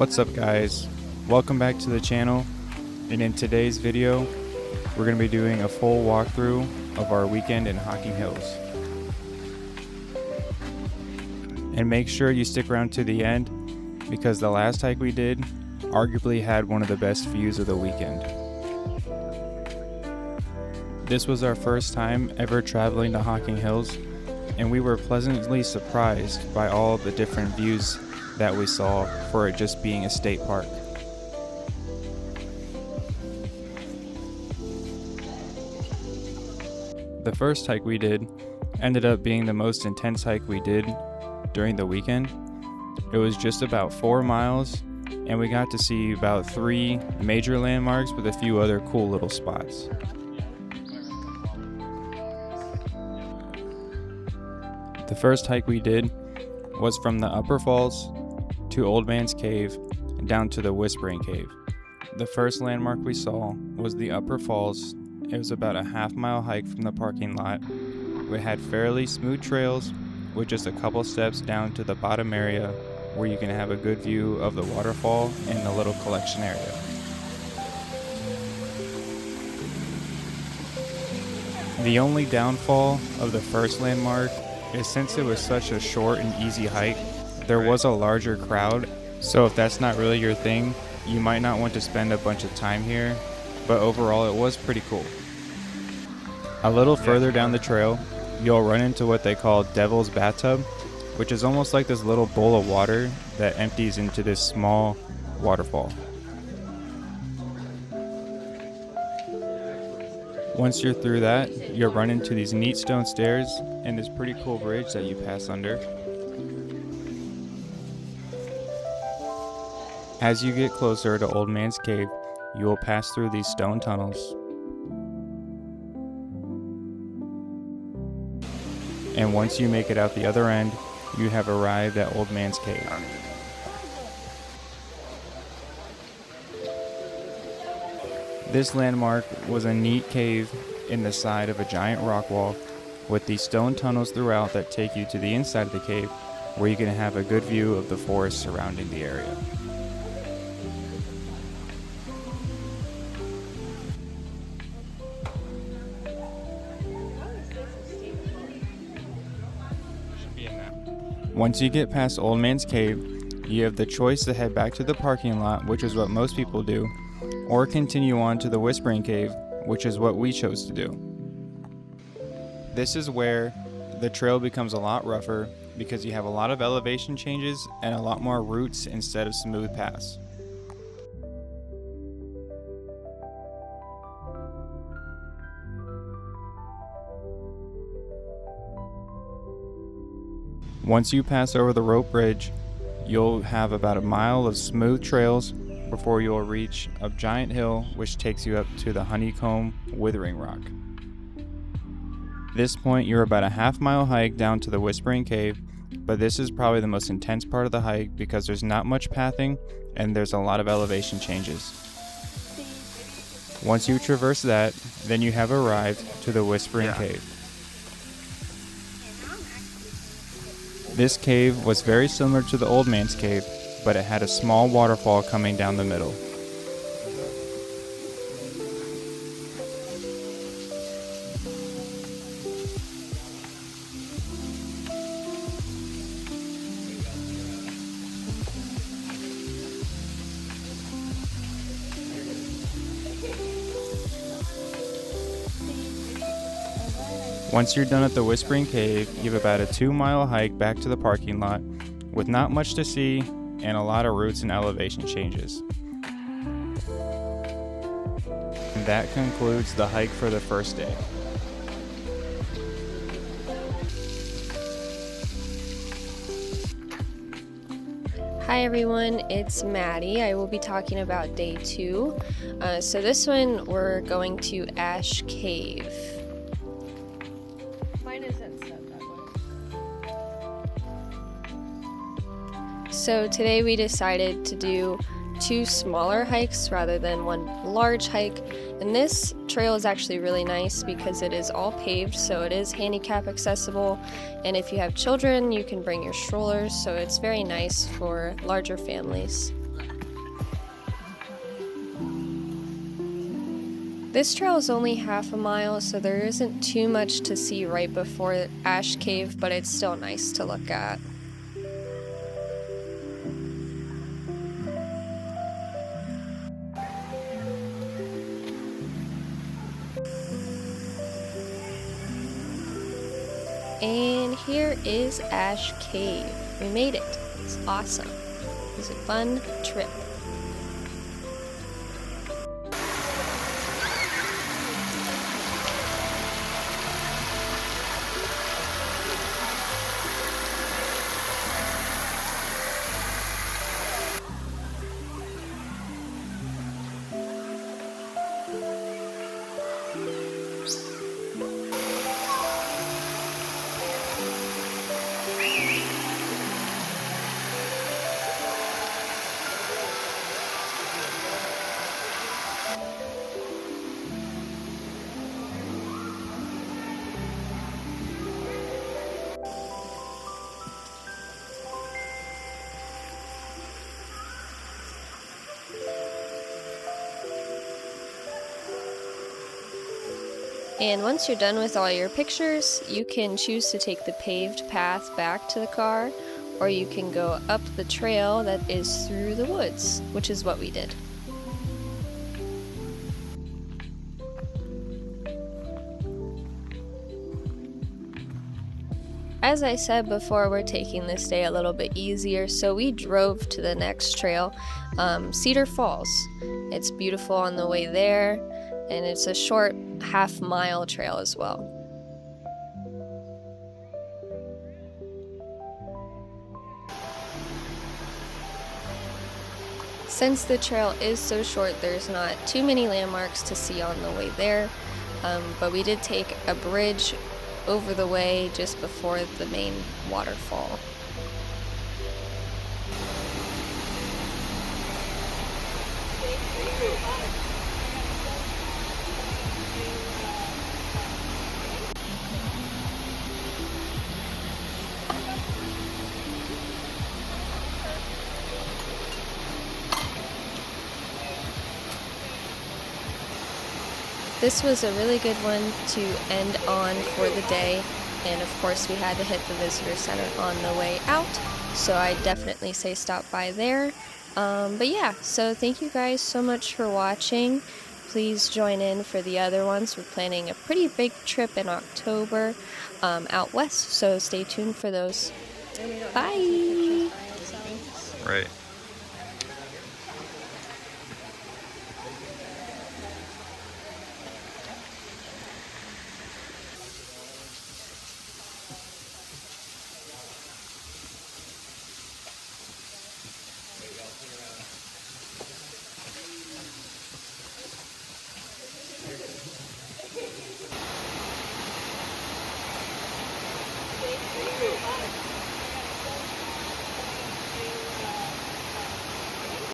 What's up guys, welcome back to the channel, and in today's video we're going to be doing a full walkthrough of our weekend in Hocking Hills. And make sure you stick around to the end because the last hike we did arguably had one of the best views of the weekend. This was our first time ever traveling to Hocking Hills, and we were pleasantly surprised by all the different views that we saw for it just being a state park. The first hike we did ended up being the most intense hike we did during the weekend. It was just about 4 miles, and we got to see about 3 major landmarks with a few other cool little spots. The first hike we did was from the Upper Falls to Old Man's Cave and down to the Whispering Cave. The first landmark we saw was the Upper Falls. It was about a half-mile hike from the parking lot. We had fairly smooth trails with just a couple steps down to the bottom area where you can have a good view of the waterfall and the little collection area. The only downfall of the first landmark is since it was such a short and easy hike, there was a larger crowd, so if that's not really your thing, you might not want to spend a bunch of time here, but overall it was pretty cool. A little further down the trail, you'll run into what they call Devil's Bathtub, which is almost like this little bowl of water that empties into this small waterfall. Once you're through that, you'll run into these neat stone stairs and this pretty cool bridge that you pass under. As you get closer to Old Man's Cave, you will pass through these stone tunnels. And once you make it out the other end, you have arrived at Old Man's Cave. This landmark was a neat cave in the side of a giant rock wall with these stone tunnels throughout that take you to the inside of the cave where you can have a good view of the forest surrounding the area. Once you get past Old Man's Cave, you have the choice to head back to the parking lot, which is what most people do, or continue on to the Whispering Cave, which is what we chose to do. This is where the trail becomes a lot rougher because you have a lot of elevation changes and a lot more roots instead of smooth paths. Once you pass over the rope bridge, you'll have about a mile of smooth trails before you'll reach a giant hill which takes you up to the Honeycomb Withering Rock. At this point, you're about a half-mile hike down to the Whispering Cave, but this is probably the most intense part of the hike because there's not much pathing and there's a lot of elevation changes. Once you traverse that, then you have arrived to the Whispering Cave. This cave was very similar to the Old Man's Cave, but it had a small waterfall coming down the middle. Once you're done at the Whispering Cave, you have about a 2-mile hike back to the parking lot with not much to see and a lot of roots and elevation changes. And that concludes the hike for the first day. Hi everyone, it's Maddie. I will be talking about day 2. So this one we're going to Ash Cave. Mine isn't set that way. So today we decided to do 2 smaller hikes rather than one large hike, and this trail is actually really nice because it is all paved, so it is handicap accessible, and if you have children you can bring your strollers, so it's very nice for larger families. This trail is only half a mile, so there isn't too much to see right before Ash Cave, but it's still nice to look at. And here is Ash Cave. We made it. It's awesome. It was a fun trip. And once you're done with all your pictures, you can choose to take the paved path back to the car, or you can go up the trail that is through the woods, which is what we did. As I said before, we're taking this day a little bit easier, so we drove to the next trail, Cedar Falls. It's beautiful on the way there, and it's a short half-mile trail as well. Since the trail is so short, there's not too many landmarks to see on the way there, but we did take a bridge over the way just before the main waterfall. This was a really good one to end on for the day, and of course we had to hit the visitor center on the way out, so I definitely say stop by there. But yeah, so thank you guys so much for watching. Please join in for the other ones. We're planning a pretty big trip in October out west, so stay tuned for those. Bye! Right.